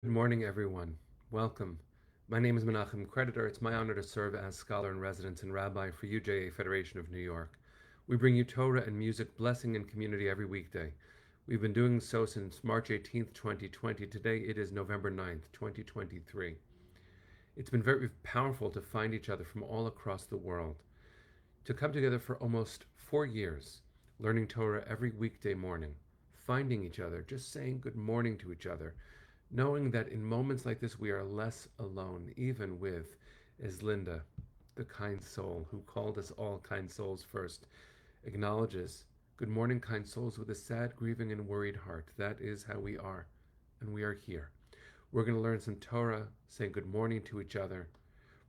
Good morning, everyone. Welcome. My name is Menachem Creditor. It's my honor to serve as scholar in residence and rabbi for UJA Federation of New York. We bring you Torah and music, blessing, and community every weekday. We've been doing so since March 18th, 2020. Today it is November 9th, 2023. It's been very powerful to find each other from all across the world, to come together for almost 4 years, learning Torah every weekday morning, finding each other, just saying good morning to each other, knowing that in moments like this we are less alone, even with, as Linda, the kind soul who called us all kind souls first, acknowledges, good morning, kind souls, with a sad, grieving, and worried heart. That is how we are, and we are here. We're going to learn some Torah, say good morning to each other.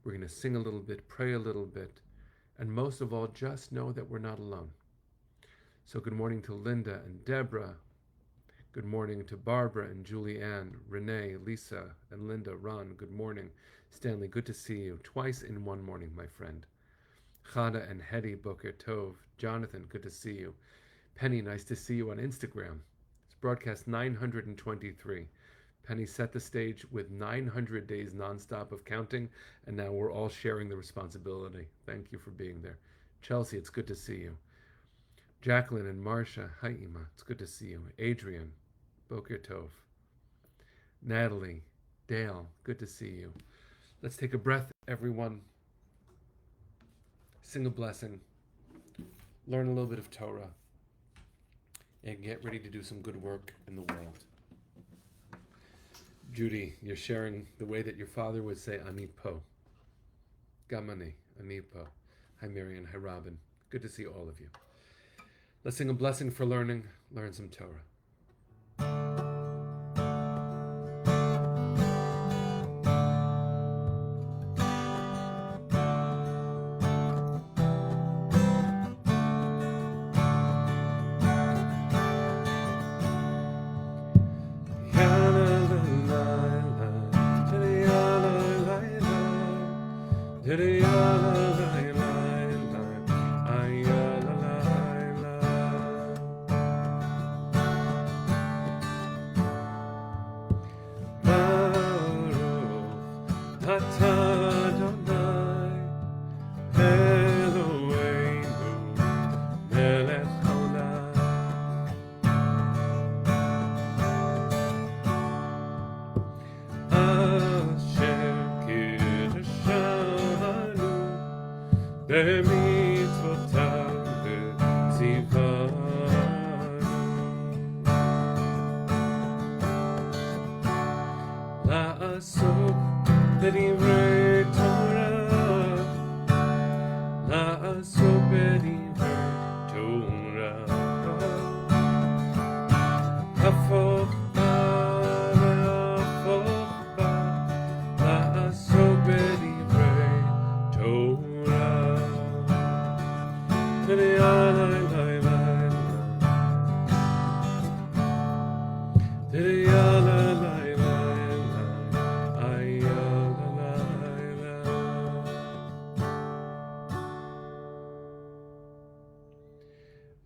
We're going to sing a little bit, pray a little bit, and most of all, just know that we're not alone. So good morning to Linda and Deborah. Good morning to Barbara and Julianne, Renee, Lisa, and Linda. Ron, good morning. Stanley, good to see you. Twice in one morning, my friend. Chana and Hedy, Boker Tov. Jonathan, good to see you. Penny, nice to see you on Instagram. It's broadcast 923. Penny set the stage with 900 days nonstop of counting, and now we're all sharing the responsibility. Thank you for being there. Chelsea, it's good to see you. Jacqueline and Marcia, hi Ima, it's good to see you. Adrian, Boker Tov. Natalie, Dale, good to see you. Let's take a breath, everyone. Sing a blessing. Learn a little bit of Torah. And get ready to do some good work in the world. Judy, you're sharing the way that your father would say, Ani po. Gamani, Ani po. Hi Marian, hi Robin. Good to see all of you. Let's sing a blessing for learning. Learn some Torah.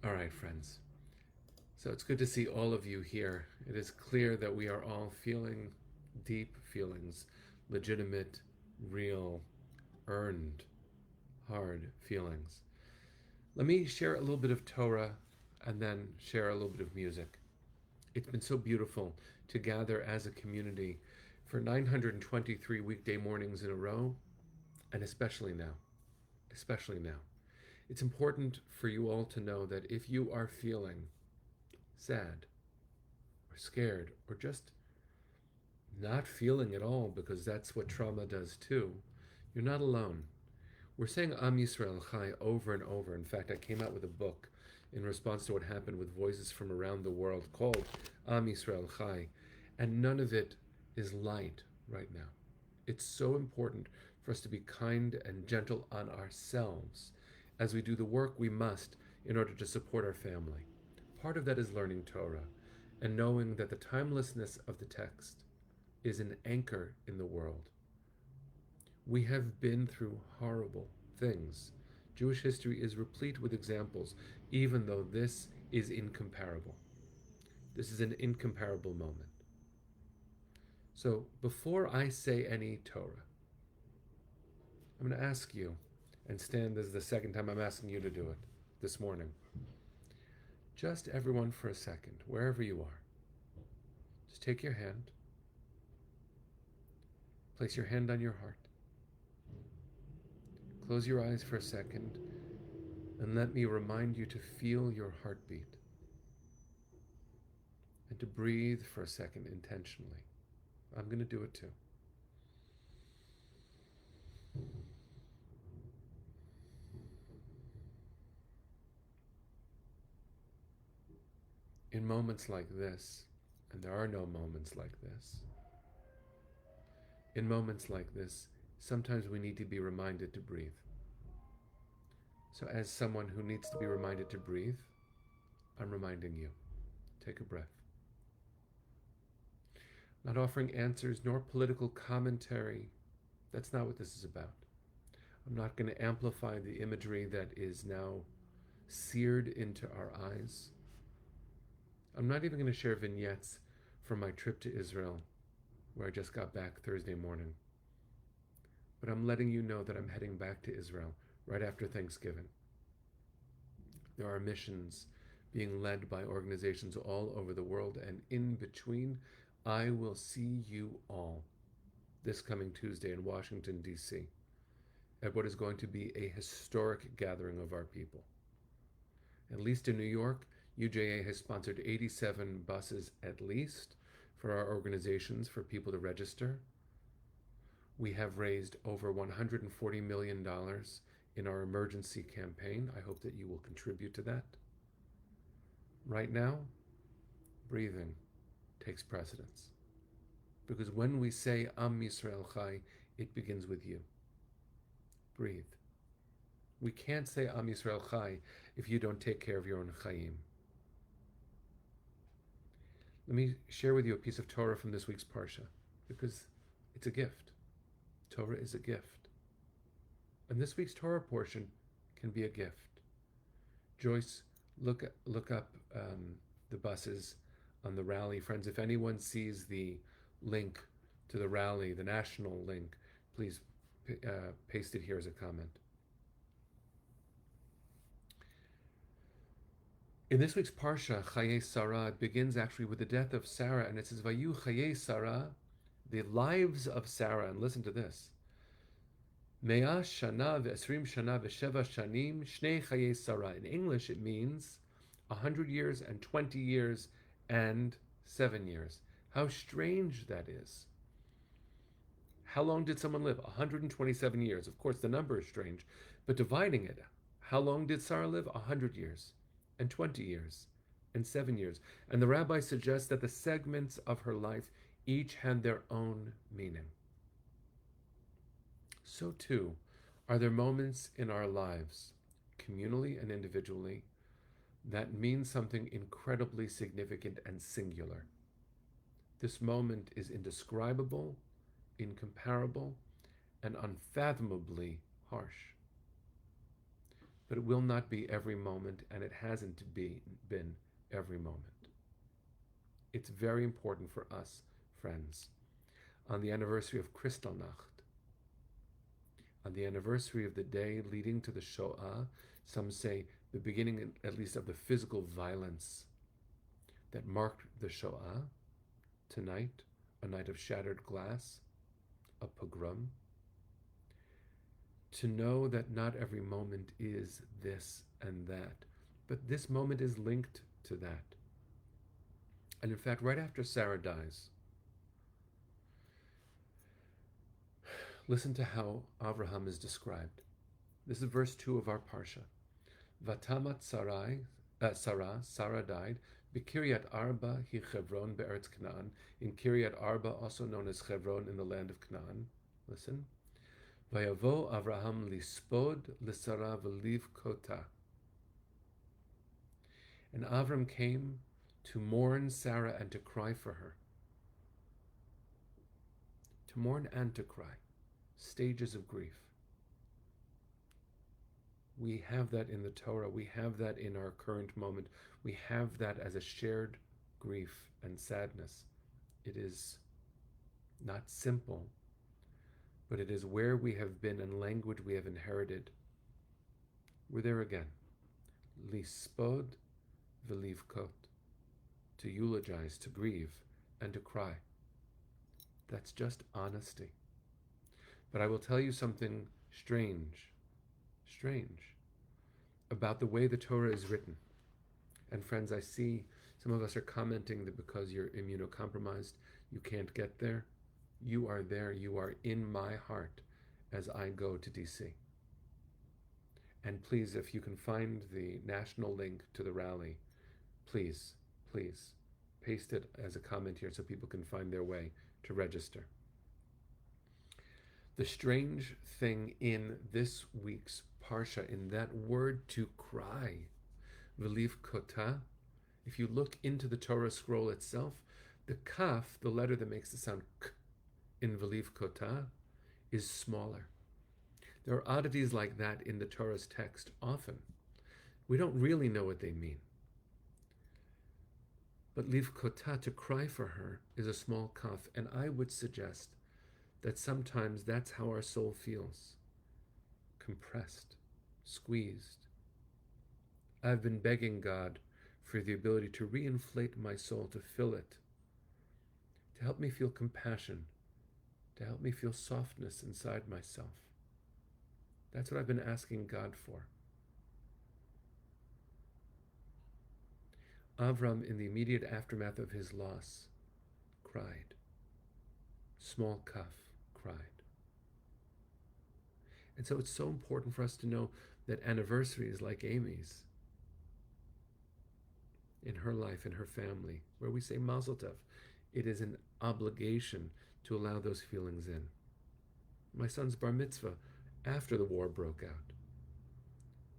All right, friends. So it's good to see all of you here. It is clear that we are all feeling deep feelings, legitimate, real, earned, hard feelings. Let me share a little bit of Torah and then share a little bit of music. It's been so beautiful to gather as a community for 923 weekday mornings in a row, and especially now. Especially now. It's important for you all to know that if you are feeling sad or scared or just not feeling at all, because that's what trauma does too, you're not alone. We're saying Am Yisrael Chai over and over. In fact, I came out with a book in response to what happened with voices from around the world called Am Yisrael Chai, and none of it is light right now. It's so important for us to be kind and gentle on ourselves as we do the work we must in order to support our family. Part of that is learning Torah and knowing that the timelessness of the text is an anchor in the world. We have been through horrible things. Jewish history is replete with examples, even though this is incomparable. This is an incomparable moment. So before I say any Torah, I'm going to ask you, and Stan, this is the second time I'm asking you to do it this morning. Just everyone for a second, wherever you are, just take your hand, place your hand on your heart, close your eyes for a second, and let me remind you to feel your heartbeat and to breathe for a second intentionally. I'm going to do it too. In moments like this, and there are no moments like this, in moments like this, sometimes we need to be reminded to breathe. So as someone who needs to be reminded to breathe, I'm reminding you. Take a breath. Not offering answers nor political commentary. That's not what this is about. I'm not going to amplify the imagery that is now seared into our eyes. I'm not even going to share vignettes from my trip to Israel, where I just got back Thursday morning. But I'm letting you know that I'm heading back to Israel right after Thanksgiving. There are missions being led by organizations all over the world, and in between, I will see you all this coming Tuesday in Washington, D.C., at what is going to be a historic gathering of our people. At least in New York, UJA has sponsored 87 buses at least for our organizations for people to register. We have raised over $140 million in our emergency campaign. I hope that you will contribute to that. Right now, breathing takes precedence. Because when we say Am Yisrael Chai, it begins with you. Breathe. We can't say Am Yisrael Chai if you don't take care of your own Chaim. Let me share with you a piece of Torah from this week's Parsha, because it's a gift. Torah is a gift. And this week's Torah portion can be a gift. Joyce, look up the buses on the rally. Friends, if anyone sees the link to the rally, the national link, please paste it here as a comment. In this week's Parsha, Chaye Sarah, it begins actually with the death of Sarah, and it says, Vayu Chaye Sarah, the lives of Sarah, and listen to this. Mea shana ve'esrim shana ve'sheva shanim shnei Chaye Sarah. In English, it means 100 years and 20 years and 7 years. How strange that is. How long did someone live? 127 years. Of course, the number is strange, but dividing it, how long did Sarah live? 100 years and 20 years and 7 years. And the rabbi suggests that the segments of her life each had their own meaning. So too, are there moments in our lives, communally and individually, that mean something incredibly significant and singular. This moment is indescribable, incomparable, and unfathomably harsh. But it will not be every moment, and it hasn't been every moment. It's very important for us, friends, on the anniversary of Kristallnacht, on the anniversary of the day leading to the Shoah, some say the beginning, at least, of the physical violence that marked the Shoah, tonight, a night of shattered glass, a pogrom, to know that not every moment is this and that, but this moment is linked to that. And in fact, right after Sarah dies, listen to how Avraham is described. This is verse 2 of our Parsha. Vatamat Sarah died, B'Kiryat Arba hi Chevron be'eretz Canaan, in Kiryat Arba, also known as Chevron in the land of Canaan. Listen. Vayavo Avraham lispod l'Sarah v'liv kota. And Avram came to mourn Sarah and to cry for her. To mourn and to cry. Stages of grief. We have that in the Torah. We have that in our current moment. We have that as a shared grief and sadness. It is not simple, but it is where we have been and language we have inherited. We're there again. Lispod v'livkot, to eulogize, to grieve, and to cry. That's just honesty. But I will tell you something strange, about the way the Torah is written. And friends, I see some of us are commenting that because you're immunocompromised, you can't get there. You are there. You are in my heart as I go to DC. And please, if you can find the national link to the rally, please, paste it as a comment here so people can find their way to register. The strange thing in this week's Parsha, in that word to cry, V'liv kota, if you look into the Torah scroll itself, the kaf, the letter that makes the sound k in V'liv kota, is smaller. There are oddities like that in the Torah's text often. We don't really know what they mean. But liv kota, to cry for her, is a small kaf, and I would suggest that sometimes that's how our soul feels. Compressed, squeezed. I've been begging God for the ability to reinflate my soul, to fill it, to help me feel compassion, to help me feel softness inside myself. That's what I've been asking God for. Avram, in the immediate aftermath of his loss, cried. Small kaf, cried. And so it's so important for us to know that anniversaries like Amy's, in her life, in her family, where we say Mazel Tov, it is an obligation to allow those feelings in. My son's bar mitzvah, after the war broke out,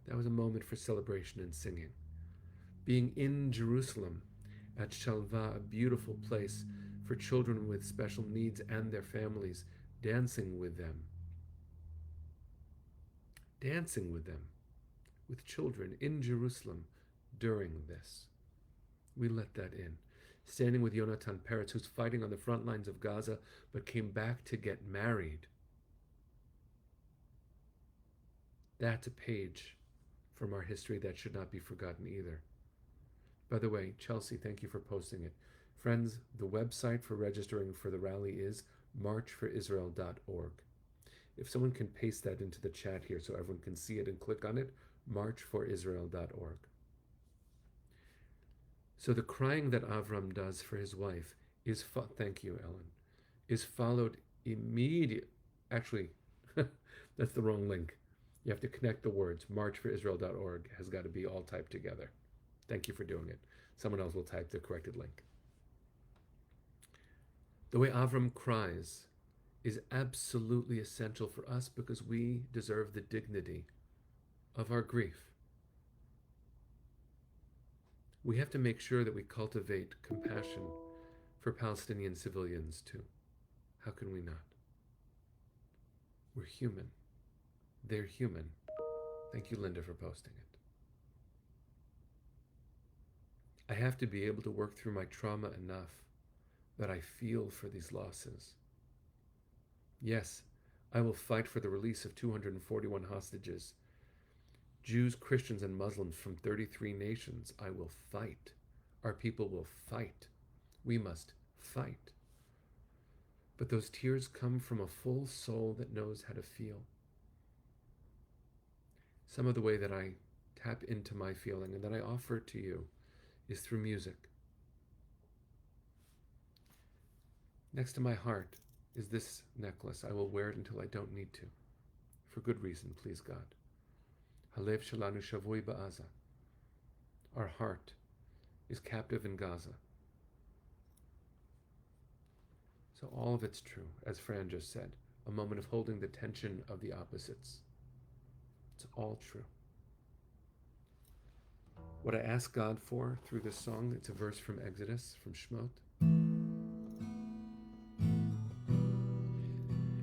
that was a moment for celebration and singing. Being in Jerusalem at Shalva, a beautiful place for children with special needs and their families, dancing with them, with children in Jerusalem during this. We let that in. Standing with Yonatan Peretz, who's fighting on the front lines of Gaza, but came back to get married. That's a page from our history that should not be forgotten either. By the way, Chelsea, thank you for posting it. Friends, the website for registering for the rally is marchforisrael.org. If someone can paste that into the chat here so everyone can see it and click on it, marchforisrael.org. So the crying that Avram does for his wife is, thank you, Ellen, is followed immediately. Actually, that's the wrong link. You have to connect the words. Marchforisrael.org has got to be all typed together. Thank you for doing it. Someone else will type the corrected link. The way Avram cries is absolutely essential for us because we deserve the dignity of our grief. We have to make sure that we cultivate compassion for Palestinian civilians too. How can we not? We're human. They're human. Thank you, Linda, for posting it. I have to be able to work through my trauma enough that I feel for these losses. Yes, I will fight for the release of 241 hostages. Jews, Christians, and Muslims from 33 nations. I will fight. Our people will fight. We must fight. But those tears come from a full soul that knows how to feel. Some of the way that I tap into my feeling and that I offer to you is through music. Next to my heart is this necklace. I will wear it until I don't need to. For good reason, please God. Halev shalanu shavui ba'aza. Our heart is captive in Gaza. So all of it's true, as Fran just said, a moment of holding the tension of the opposites. It's all true. What I ask God for through this song, it's a verse from Exodus, from Shemot,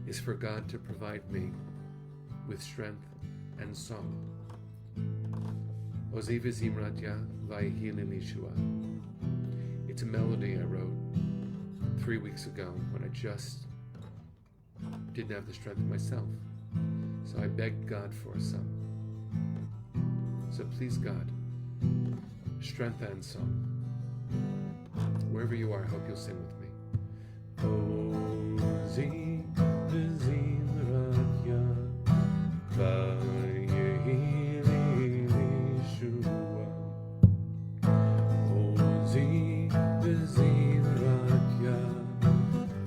is for God to provide me with strength and song. Oziv zimratya vayhi lilishua. It's a melody I wrote 3 weeks ago when I just didn't have the strength myself. So I begged God for some. So please, God, strength and song. Wherever you are, I hope you'll sing with me. Ozi v'zim rakya v'yehi lishua. Ozi v'zim rakya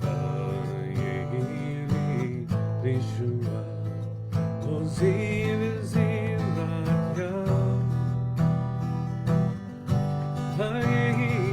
v'yehi lishua. Ozi v'zim rakya v'yehi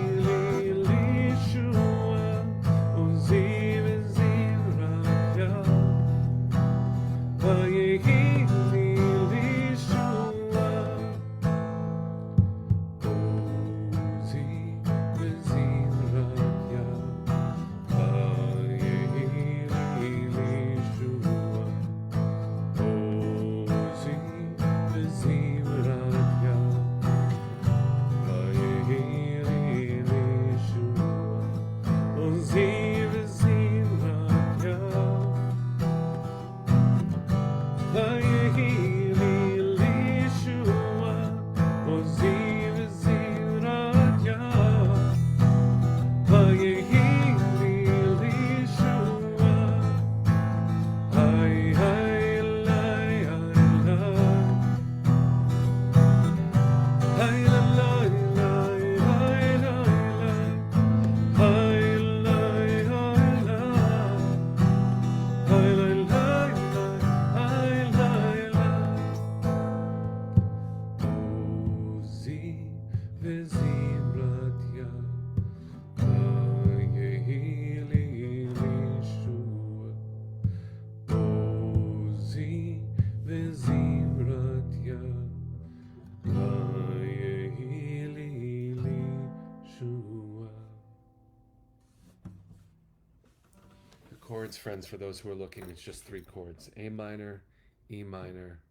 Chords, friends, for those who are looking, it's just 3 chords: A minor, E minor,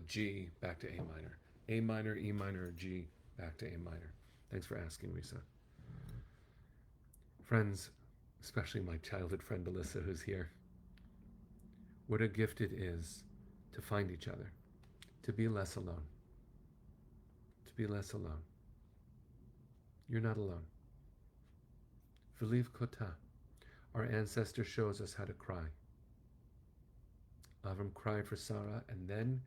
G, back to A minor. A minor, E minor, G, back to A minor. Thanks for asking, Lisa. Friends, especially my childhood friend Alyssa, who's here, what a gift it is to find each other, to be less alone. To be less alone. You're not alone. V'liv kota, our ancestor shows us how to cry. Avram cried for Sarah, and then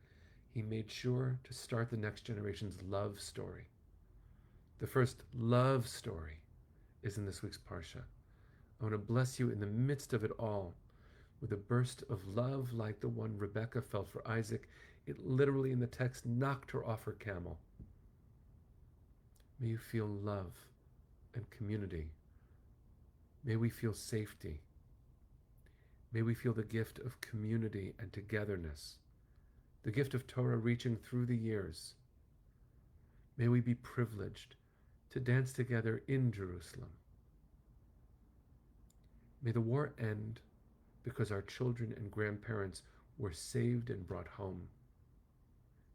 he made sure to start the next generation's love story. The first love story is in this week's Parsha. I want to bless you in the midst of it all with a burst of love like the one Rebecca felt for Isaac. It literally in the text knocked her off her camel. May you feel love and community. May we feel safety. May we feel the gift of community and togetherness, the gift of Torah reaching through the years. May we be privileged to dance together in Jerusalem. May the war end because our children and grandparents were saved and brought home.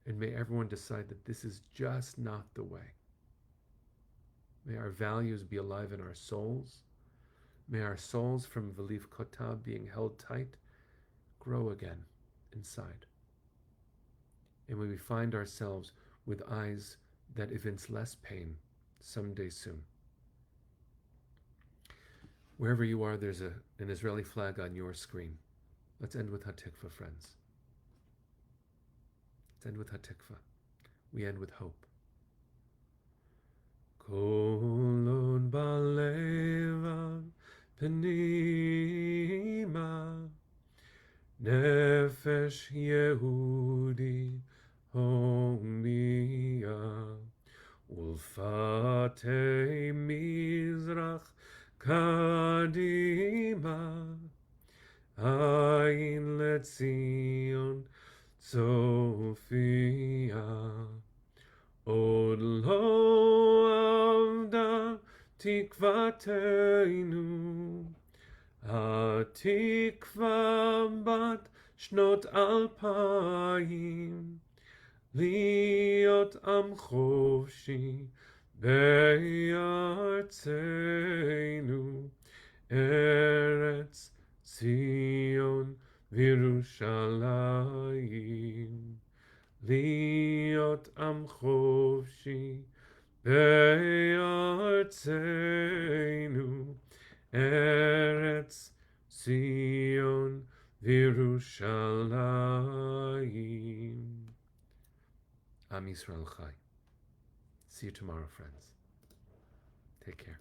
And may everyone decide that this is just not the way. May our values be alive in our souls. May our souls from V'liv Kota being held tight grow again inside. And may we find ourselves with eyes that evince less pain someday soon. Wherever you are, there's an Israeli flag on your screen. Let's end with Hatikva, friends. Let's end with Hatikva. We end with hope. Kolon balevav Penima Nefesh Yehudi Homiya Ulfate Mizrach Kadima Ayin Letzion Sophia Od lo avda tikvateinu Hatikva bat shnot alpayim Liot am chofshi בארצנו, ארץ ציון וירושלים, להיות עם חופשי בארצנו, ארץ ציון וירושלים. Am Yisrael Chai. See you tomorrow, friends. Take care.